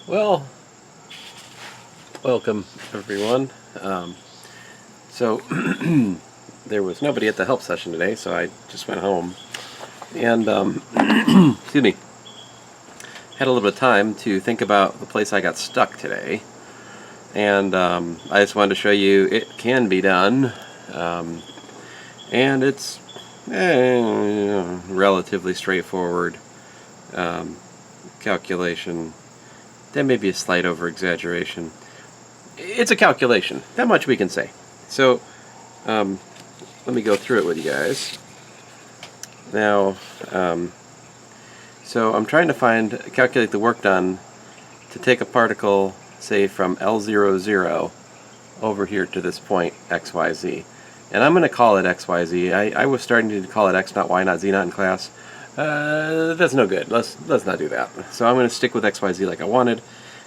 Well, welcome everyone. So there was nobody at the help session today, so I just went home and excuse me, had a little bit of time to think about the place I got stuck today, and I just wanted to show you it can be done, and it's relatively straightforward calculation. That may be a slight over-exaggeration. It's a calculation. That much we can say. So, let me go through it with you guys. Now, so I'm trying to calculate the work done to take a particle, say, from L00 over here to this point, XYZ. And I'm going to call it XYZ. I was starting to call it X naught, Y naught, Z naught in class. That's no good. Let's not do that. So I'm going to stick with XYZ like I wanted,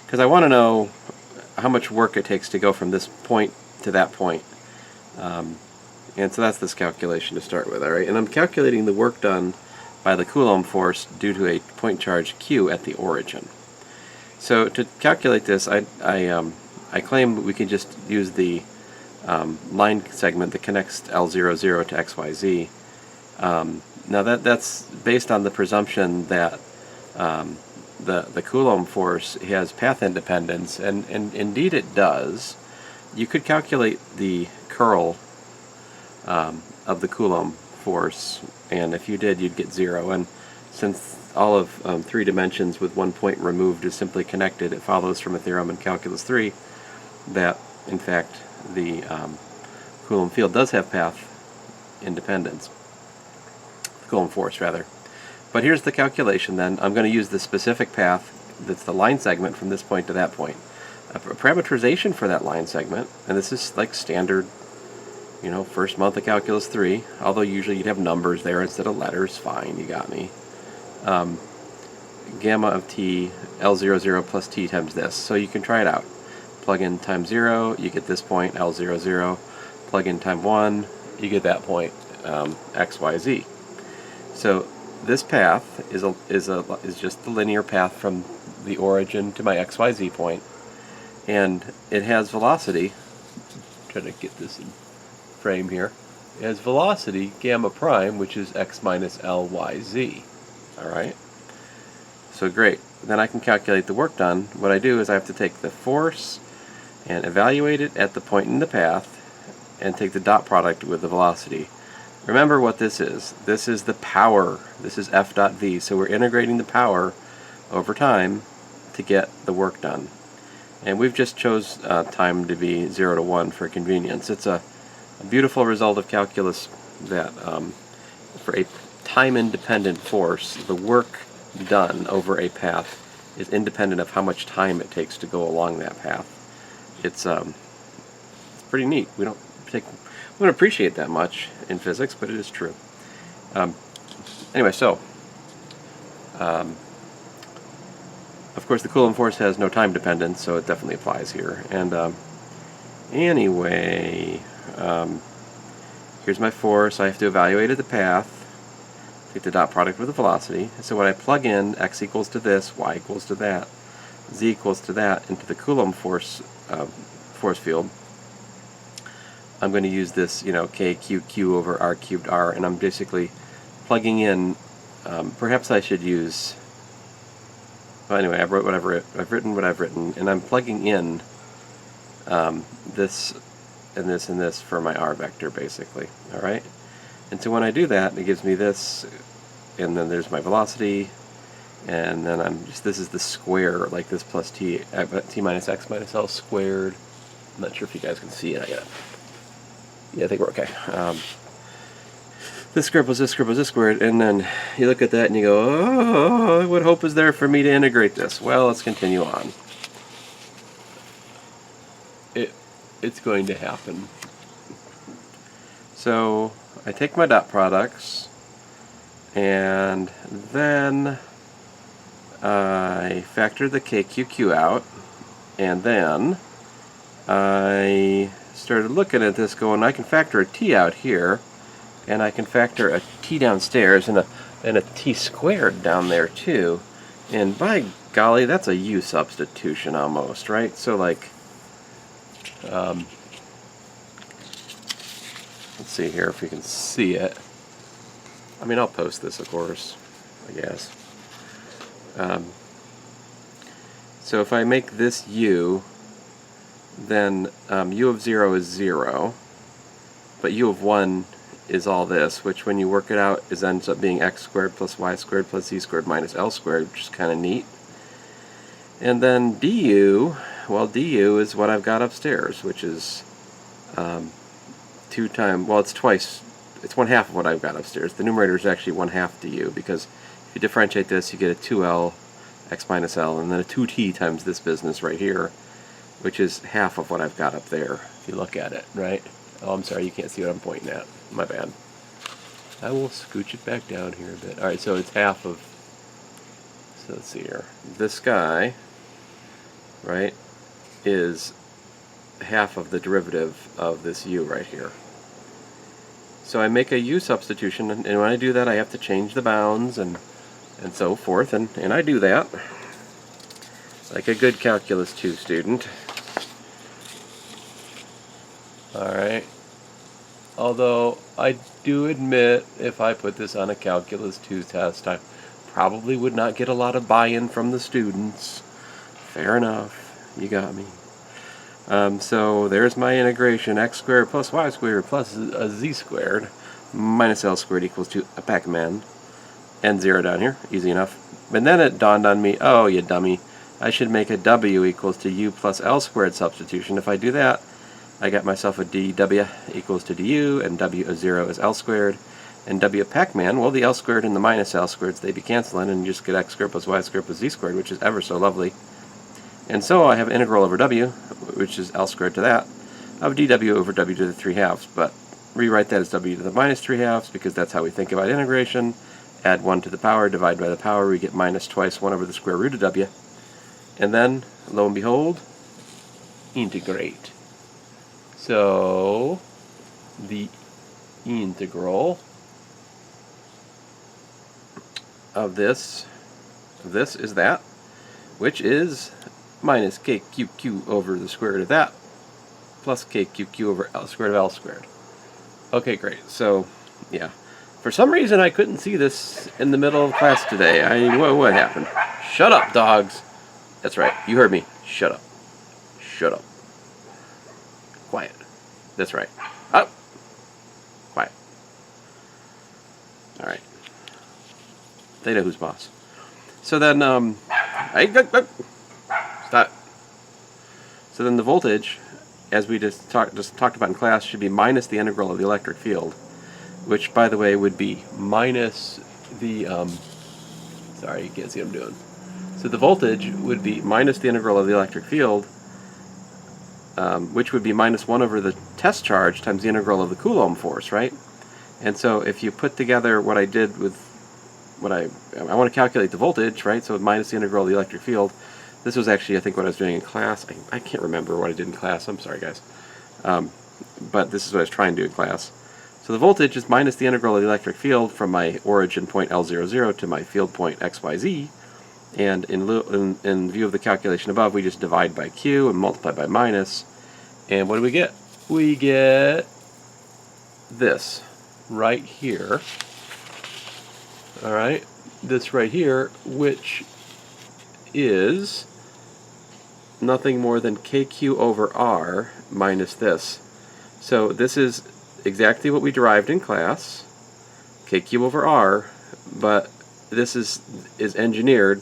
because I want to know how much work it takes to go from this point to that point. And so that's this calculation to start with, all right? And I'm calculating the work done by the Coulomb force due to a point charge Q at the origin. So to calculate this, I claim we can just use the line segment that connects L00 to XYZ. Now that's based on the presumption that the Coulomb force has path independence, and indeed it does. You could calculate the curl of the Coulomb force, and if you did, you'd get 0. And since all of 3 dimensions with 1 point removed is simply connected, it follows from a theorem in Calculus 3 that, in fact, the Coulomb field does have path independence. Coulomb force, rather. But here's the calculation then. I'm going to use the specific path that's the line segment from this point to that point. A parameterization for that line segment, and this is like standard, first month of Calculus 3, although usually you'd have numbers there instead of letters. Fine, you got me. Gamma of t, L00 plus t times this. So you can try it out. Plug in time 0, you get this point, L00. Plug in time 1, you get that point, XYZ. So this path is just the linear path from the origin to my XYZ point, and it has velocity. Trying to get this in frame here. It has velocity gamma prime, which is x minus Lyz. All right. So great. Then I can calculate the work done. What I do is I have to take the force and evaluate it at the point in the path, and take the dot product with the velocity. Remember what this is. This is the power. This is F dot V. So we're integrating the power over time to get the work done. And we've just chose time to be 0 to 1 for convenience. It's a beautiful result of calculus that for a time-independent force, the work done over a path is independent of how much time it takes to go along that path. It's pretty neat. We don't appreciate that much in physics, but it is true. Anyway, so of course the Coulomb force has no time dependence, so it definitely applies here. And anyway, here's my force. I have to evaluate the path, take the dot product with the velocity. So when I plug in x equals to this, y equals to that, z equals to that into the Coulomb force field, I'm going to use this, k q over r cubed r, and I'm basically plugging in. Perhaps I should use. Well, anyway, I've written what I've written, and I'm plugging in this and this and this for my r vector, basically. All right. And so when I do that, it gives me this, and then there's my velocity, and then this is the square, like this plus t minus x minus l squared. I'm not sure if you guys can see it. Yeah, I think we're okay. This squared plus this squared plus this squared, and then you look at that and you go, oh, what hope is there for me to integrate this? Well, let's continue on. It's going to happen. So I take my dot products, and then I factor the KQQ out, and then I started looking at this going, I can factor a t out here, and I can factor a t downstairs and a t squared down there too. And by golly, that's a U substitution almost, right? So like, let's see here if you can see it. I mean, I'll post this, of course, I guess. So if I make this U, then U of 0 is 0, but U of 1 is all this, which when you work it out ends up being x squared plus y squared plus z squared minus L squared, which is kind of neat. And then du, well, du is what I've got upstairs, which is 2 times, well, it's twice, it's 1/2 of what I've got upstairs. The numerator is actually 1/2 du, because if you differentiate this, you get a 2L x minus L, and then a 2t times this business right here, which is half of what I've got up there, if you look at it, right? Oh, I'm sorry, you can't see what I'm pointing at. My bad. I will scooch it back down here a bit. Alright, so it's half of, so let's see here. This guy, right, is half of the derivative of this u right here. So I make a u substitution, and when I do that I have to change the bounds and so forth, and I do that like a good Calculus 2 student. Alright. Although I do admit, if I put this on a Calculus 2 test, I probably would not get a lot of buy-in from the students. Fair enough. You got me. So there's my integration. X squared plus y squared plus a z squared minus L squared equals to a Pac-Man. And 0 down here. Easy enough. And then it dawned on me, oh, you dummy, I should make a w equals to u plus L squared substitution. If I do that, I got myself a dw equals to du, and w of 0 is L squared. And w of Pac-Man, well, the L squared and the minus L squareds, they be canceling, and you just get x squared plus y squared plus z squared, which is ever so lovely. And so I have an integral over w, which is L squared to that, of dw over w to the 3/2. But rewrite that as w to the minus 3/2, because that's how we think about integration. Add 1 to the power, divide by the power, we get minus twice 1 over the square root of w. And then, lo and behold, integrate. So, the integral of this is that, which is minus kqq over the square root of that, plus kqq over L squared of L squared. Okay, great. So, yeah. For some reason, I couldn't see this in the middle of class today. What happened? Shut up, dogs. That's right. You heard me. Shut up. Shut up. Quiet. That's right. Up. Quiet. All right. They know who's boss. So then, stop. So then the voltage, as we just talked about in class, should be minus the integral of the electric field, which, by the way, would be minus the, sorry, you can't see what I'm doing. So the voltage would be minus the integral of the electric field, which would be minus 1 over the test charge times the integral of the Coulomb force, right? And so if you put together what I did with what I want to calculate the voltage, right? So minus the integral of the electric field. This was actually, I think, what I was doing in class. I can't remember what I did in class. I'm sorry, guys. But this is what I was trying to do in class. So the voltage is minus the integral of the electric field from my origin point L00 to my field point XYZ. And in view of the calculation above, we just divide by Q and multiply by minus. And what do we get? We get this right here. Alright, this right here, which is nothing more than KQ over R minus this. So this is exactly what we derived in class, KQ over R, but this is engineered.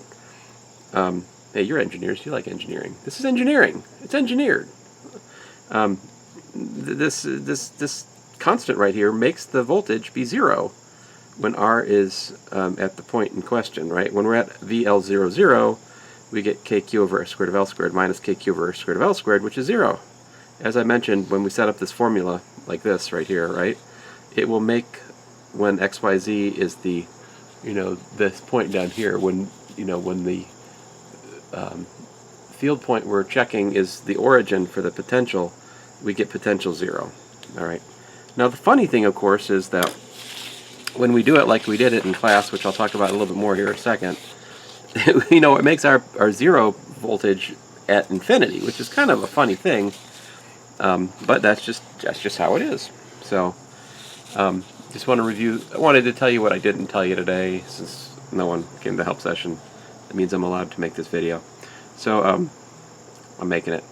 Hey, you're engineers, you like engineering. This is engineering. It's engineered. This constant right here makes the voltage be 0 when R is at the point in question, right? When we're at VL00, we get KQ over R squared of L squared minus KQ over R squared of L squared, which is 0. As I mentioned, when we set up this formula like this right here, right, it will make when XYZ is the, this point down here, when the field point we're checking is the origin for the potential, we get potential 0. All right. Now the funny thing, of course, is that when we do it like we did it in class, which I'll talk about a little bit more here in a second, it makes our 0 voltage at infinity, which is kind of a funny thing, but that's just how it is. So just want to review. I wanted to tell you what I didn't tell you today, since no one came to the help session. That means I'm allowed to make this video. So I'm making it,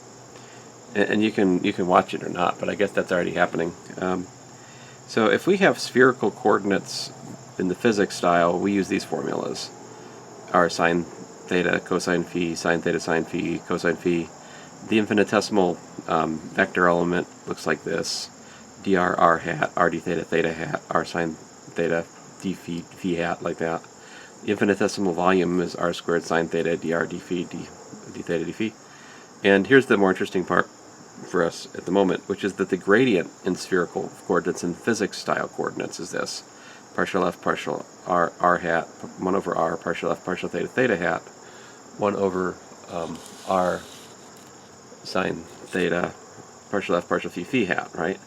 and you can watch it or not, but I guess that's already happening. So if we have spherical coordinates in the physics style, we use these formulas: r sine theta, cosine phi, sine theta, sine phi, cosine phi. The infinitesimal vector element looks like this: dr r hat, r d theta theta hat, r sine theta d phi phi hat, like that. The infinitesimal volume is r squared sine theta dr d phi d theta d phi. And here's the more interesting part for us at the moment, which is that the gradient in spherical coordinates in physics style coordinates is this: partial f partial r hat 1 over r partial f partial theta theta hat 1 over r sine theta partial f partial phi phi hat, right?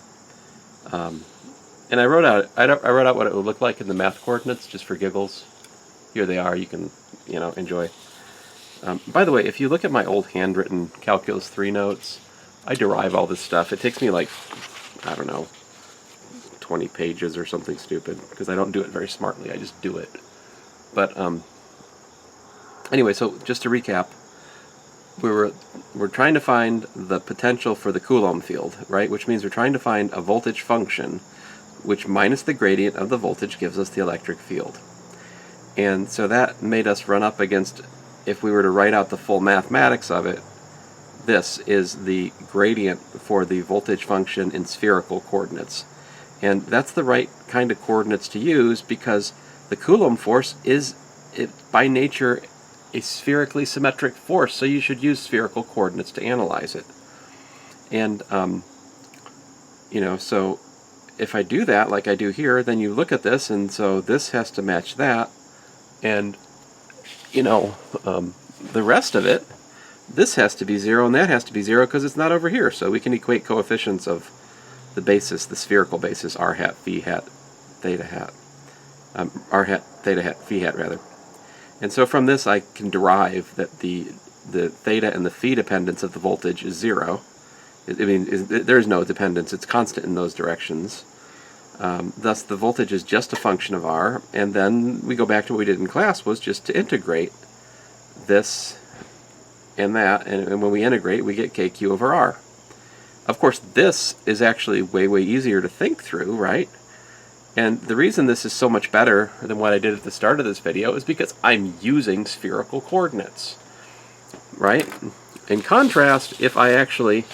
And I wrote out what it would look like in the math coordinates just for giggles. Here they are. You can enjoy. By the way, if you look at my old handwritten Calculus 3 notes, I derive all this stuff. It takes me like, I don't know, 20 pages or something stupid, because I don't do it very smartly. I just do it. But anyway, so just to recap, we're trying to find the potential for the Coulomb field, right? Which means we're trying to find a voltage function, which minus the gradient of the voltage gives us the electric field. And so that made us run up against, if we were to write out the full mathematics of it, this is the gradient for the voltage function in spherical coordinates. And that's the right kind of coordinates to use, because the Coulomb force is, by nature, a spherically symmetric force, so you should use spherical coordinates to analyze it. And, so if I do that like I do here, then you look at this, and so this has to match that, and, the rest of it, this has to be 0 and that has to be 0 because it's not over here. So we can equate coefficients of the basis, the spherical basis, r hat, phi hat, theta hat, r hat, theta hat, phi hat rather. And so from this I can derive that the theta and the phi dependence of the voltage is 0. There is no dependence, it's constant in those directions. Thus the voltage is just a function of r, and then we go back to what we did in class, was just to integrate this and that, and when we integrate we get kq over r. Of course this is actually way easier to think through, right? And the reason this is so much better than what I did at the start of this video is because I'm using spherical coordinates, right? In contrast, if I actually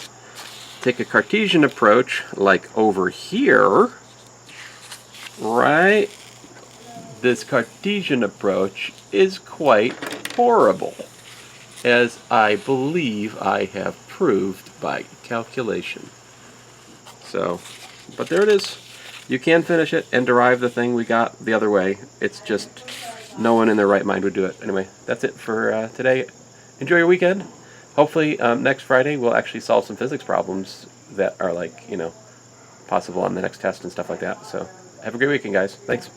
take a Cartesian approach, like over here, right, this Cartesian approach is quite horrible, as I believe I have proved by calculation. So, but there it is. You can finish it and derive the thing we got the other way. It's just no one in their right mind would do it. Anyway, that's it for today. Enjoy your weekend. Hopefully next Friday we'll actually solve some physics problems that are, like, possible on the next test and stuff like that. So have a great weekend, guys. Thanks.